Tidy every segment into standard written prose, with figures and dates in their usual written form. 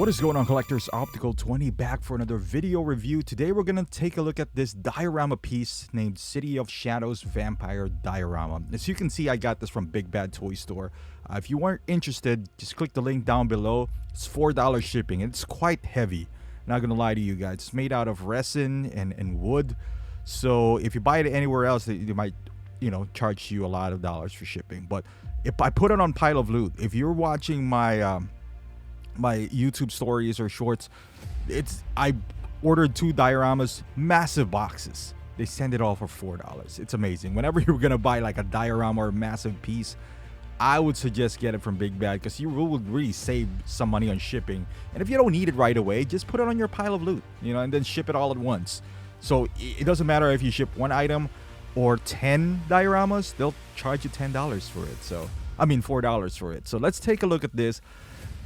What is going on, collectors? Optical 20 back for another video review. Today we're gonna take a look at this diorama piece named City of Shadows Vampire Diorama. As you can see, I got this from Big Bad Toy Store. If you weren't interested, just click the link down below. It's $4 shipping. It's quite heavy. Not gonna lie to you guys. It's made out of resin and wood. So if you buy it anywhere else, they might, charge you a lot of dollars for shipping. But if I put it on Pile of Loot, if you're watching my my YouTube stories or shorts, I ordered 2 dioramas, massive boxes. They send it all for $4. It's amazing. Whenever you're gonna buy like a diorama or a massive piece, I would suggest get it from Big Bad, because you will really save some money on shipping. And if you don't need it right away, just put it on your Pile of Loot, and then ship it all at once. So it doesn't matter if you ship 1 item or 10 dioramas, they'll charge you $10 for it. So I mean $4 for it. So let's take a look at this.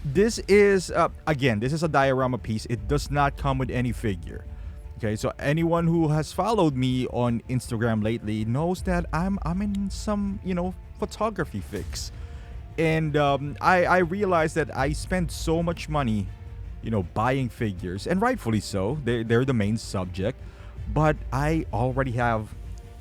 This is again, this is a diorama piece. It does not come with any figure. Okay, so anyone who has followed me on Instagram lately knows that I'm in some photography fix, and I realized that I spend so much money buying figures, and rightfully so. They're the main subject, but I already have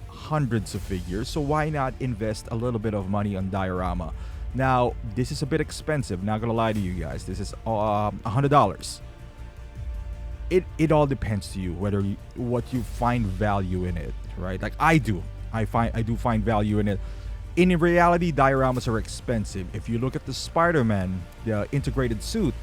hundreds of figures, so why not invest a little bit of money on diorama? Now, this is a bit expensive, not gonna lie to you guys. This is $100. It all depends to you whether what you find value in it, right? Like I do. I do find value in it. In reality, dioramas are expensive. If you look at the Spider-Man, the integrated suit,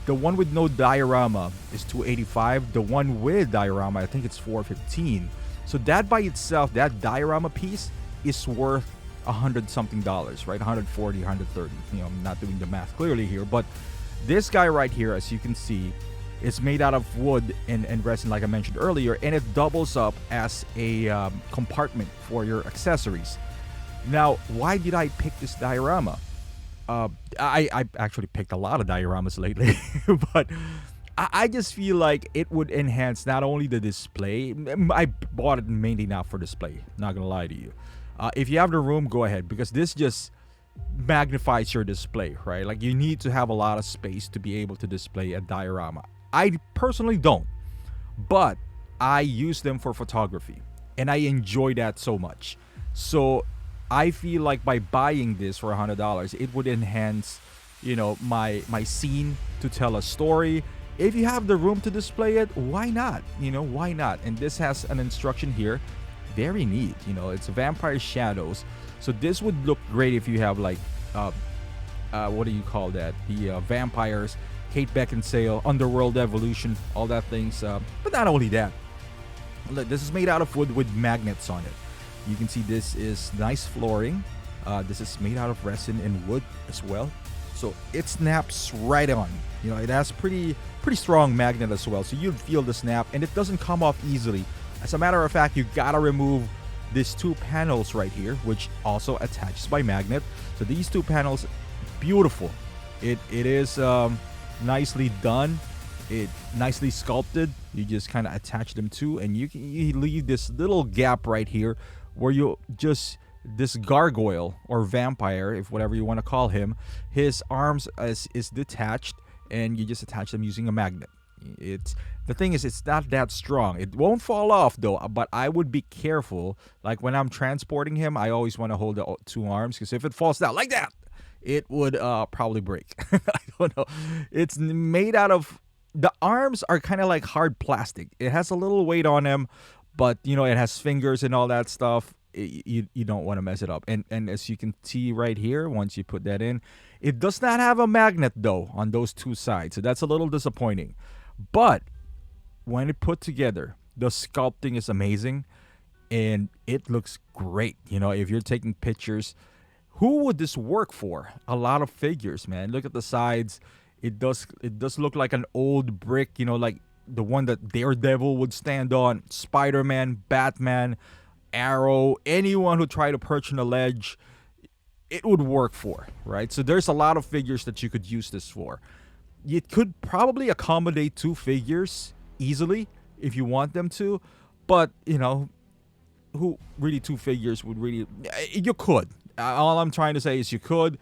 the one with no diorama is $285. The one with diorama, I think it's $415. So that by itself, that diorama piece is worth $100-something, right? 140, 130. I'm not doing the math clearly here, but this guy right here, as you can see, is made out of wood and resin, like I mentioned earlier, and it doubles up as a compartment for your accessories. Now, why did I pick this diorama? I actually picked a lot of dioramas lately, but I just feel like it would enhance not only the display. I bought it mainly not for display, not gonna lie to you. If you have the room, go ahead, because this just magnifies your display, right? Like, you need to have a lot of space to be able to display a diorama. I personally don't, but I use them for photography, and I enjoy that so much. So I feel like by buying this for $100, it would enhance, my scene to tell a story. If you have the room to display it, why not? Why not? And this has an instruction here. Very neat. It's Vampire Shadows. So this would look great if you have like what do you call that, the vampires, Kate Beckinsale, Underworld Evolution, all that things. But not only that, look, this is made out of wood with magnets on it. You can see this is nice flooring. This is made out of resin and wood as well, so it snaps right on. It has pretty strong magnet as well, so you'd feel the snap, and it doesn't come off easily. As a matter of fact, you gotta remove these 2 panels right here, which also attaches by magnet. So these 2 panels, beautiful. It is nicely done. It nicely sculpted. You just kind of attach them to, and you leave this little gap right here where this gargoyle or vampire, if whatever you want to call him, his arms is detached, and you just attach them using a magnet. The thing is, it's not that strong. It won't fall off though, but I would be careful. Like when I'm transporting him, I always want to hold the 2 arms, because if it falls down like that, it would probably break. I don't know. It's made out of, the arms are kind of like hard plastic. It has a little weight on them, but it has fingers and all that stuff. You don't want to mess it up. And as you can see right here, once you put that in, it does not have a magnet though on those 2 sides, so that's a little disappointing. But when it put together, the sculpting is amazing, and it looks great. If you're taking pictures, who would this work for? A lot of figures, man. Look at the sides. It does look like an old brick, like the one that Daredevil would stand on. Spider-Man, Batman, Arrow, anyone who tried to perch on a ledge, it would work for, right? So there's a lot of figures that you could use this for. It could probably accommodate 2 figures easily if you want them to, but who really 2 figures would really, you could. All I'm trying to say is you could.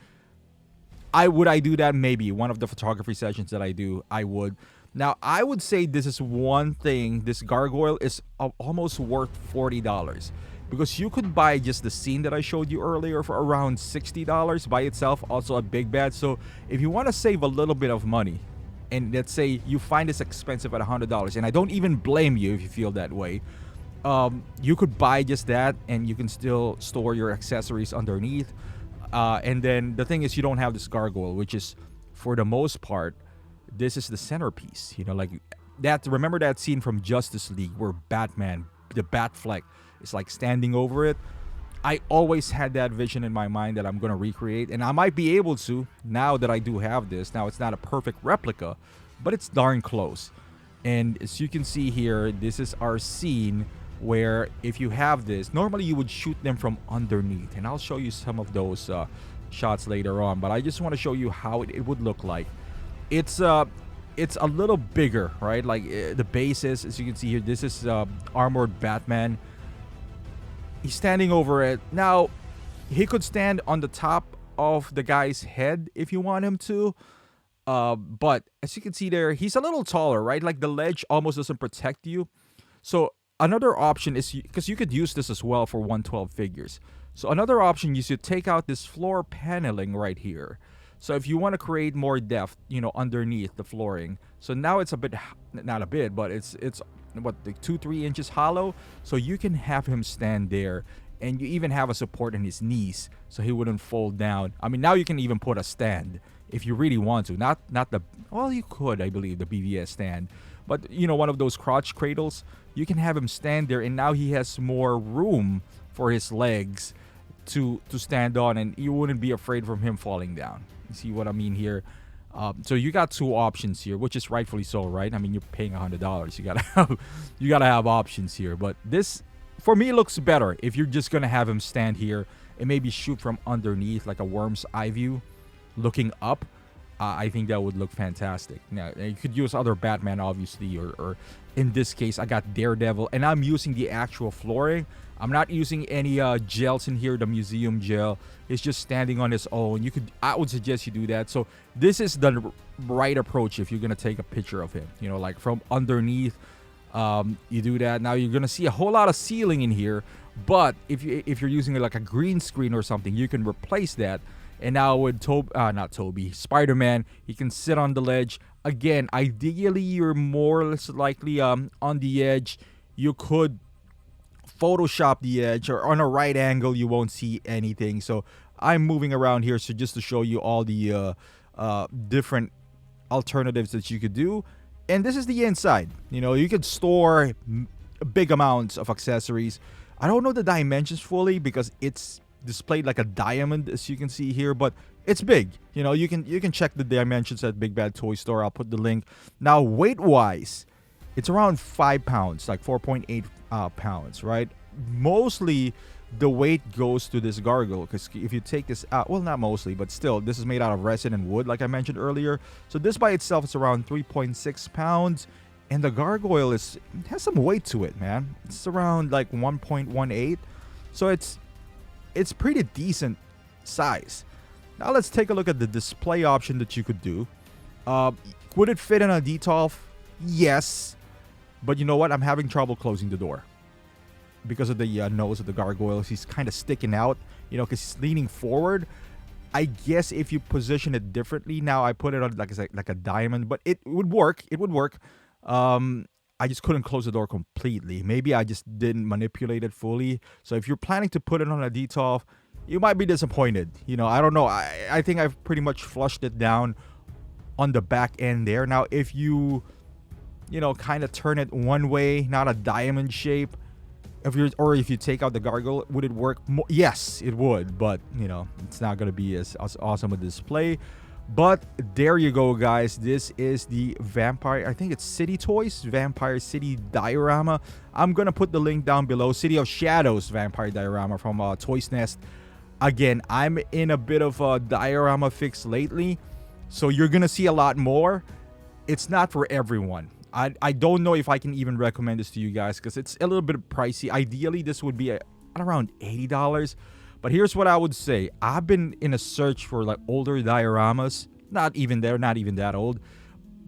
I do that? Maybe one of the photography sessions that I do, I would. Now I would say this is one thing. This gargoyle is almost worth $40 because you could buy just the scene that I showed you earlier for around $60 by itself. Also a big bad. So if you want to save a little bit of money, and let's say you find this expensive at $100, and I don't even blame you if you feel that way. You could buy just that, and you can still store your accessories underneath. And then the thing is, you don't have this gargoyle, which is, for the most part, this is the centerpiece. You know, like that. Remember that scene from Justice League where Batman, the Batfleck, is like standing over it? I always had that vision in my mind that I'm going to recreate, and I might be able to now that I do have this. Now, it's not a perfect replica, but it's darn close. And as you can see here, this is our scene where if you have this, normally you would shoot them from underneath, and I'll show you some of those shots later on, but I just want to show you how it would look like. It's a little bigger, right? Like the bases, as you can see here, this is armored Batman. He's standing over it. Now, he could stand on the top of the guy's head if you want him to. But as you can see there, he's a little taller, right? Like the ledge almost doesn't protect you. So another option is, because you could use this as well for 112 figures. So another option is you take out this floor paneling right here. So if you want to create more depth, you know, underneath the flooring. So now it's a bit, not a bit, but it's what, like 2-3 inches hollow. So you can have him stand there, and you even have a support in his knees so he wouldn't fall down. I mean, now you can even put a stand if you really want to. Not the, well, you could, I believe, the BBTS stand. But, you know, one of those crotch cradles, you can have him stand there, and now he has more room for his legs to stand on, and you wouldn't be afraid from him falling down. You see what I mean here? So you got two options here, which is rightfully so, right? I mean, you're paying $100. You gotta have options here. But this, for me, looks better if you're just gonna have him stand here and maybe shoot from underneath, like a worm's eye view, looking up. I think that would look fantastic. Now, you could use other Batman, obviously, or in this case, I got Daredevil, and I'm using the actual flooring. I'm not using any gels in here, the museum gel. It's just standing on its own. I would suggest you do that. So this is the right approach if you're gonna take a picture of him. You know, like from underneath, you do that. Now you're gonna see a whole lot of ceiling in here, but if you're using like a green screen or something, you can replace that. And now with Spider-Man, he can sit on the ledge. Again, ideally, you're more or less likely on the edge. You could Photoshop the edge, or on a right angle, you won't see anything. So I'm moving around here, so just to show you all the different alternatives that you could do. And this is the inside. You know, you could store big amounts of accessories. I don't know the dimensions fully because it's displayed like a diamond, as you can see here, but it's big. You know, you can check the dimensions at Big Bad Toy Store. I'll put the link. Now, weight wise, it's around 5 pounds, like 4.8 pounds, right? Mostly the weight goes to this gargoyle, because if you take this out, well, not mostly, but still, this is made out of resin and wood, like I mentioned earlier. So this by itself is around 3.6 pounds, and the gargoyle has some weight to it, man. It's around like 1.18, so it's pretty decent size. Now let's take a look at the display option that you could do. Would it fit in a detolf? Yes, but you know what? I'm having trouble closing the door because of the nose of the gargoyle. He's kind of sticking out, you know, because he's leaning forward. I guess if you position it differently, now I put it on like a diamond, but it would work. It would work. I just couldn't close the door completely. Maybe I just didn't manipulate it fully. So if you're planning to put it on a detolf, you might be disappointed. You know, I don't know. I think I've pretty much flushed it down on the back end there. Now, if you know, kind of turn it one way, not a diamond shape, if you take out the gargoyle, would it work? Yes, it would, but you know, it's not gonna be as awesome a display. But there you go, guys. This is the Vampire, I think it's City Toys Vampire City Diorama. I'm gonna put the link down below. City of Shadows Vampire Diorama from Toys Nest. Again, I'm in a bit of a diorama fix lately, so you're gonna see a lot more. It's not for everyone. I don't know if I can even recommend this to you guys because it's a little bit pricey. Ideally, this would be at around $80. But here's what I would say. I've been in a search for like older dioramas. They're not even that old,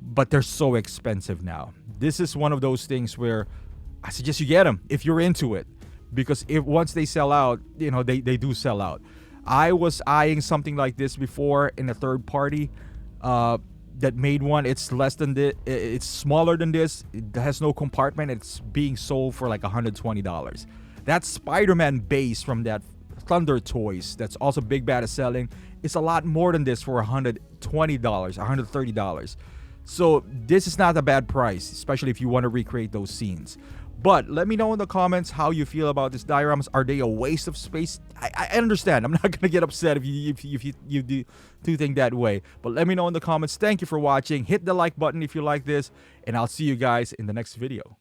but they're so expensive now. This is one of those things where I suggest you get them if you're into it, because if once they sell out, they do sell out. I was eyeing something like this before in a third party that made one. It's less than this. It's smaller than this. It has no compartment. It's being sold for like $120. That Spider-Man base from that Thunder Toys, that's also Big Bad is selling, it's a lot more than this for $120, $130. So this is not a bad price, especially if you want to recreate those scenes. But let me know in the comments how you feel about these dioramas. Are they a waste of space? I understand. I'm not gonna get upset if you do think that way. But let me know in the comments. Thank you for watching. Hit the like button if you like this, and I'll see you guys in the next video.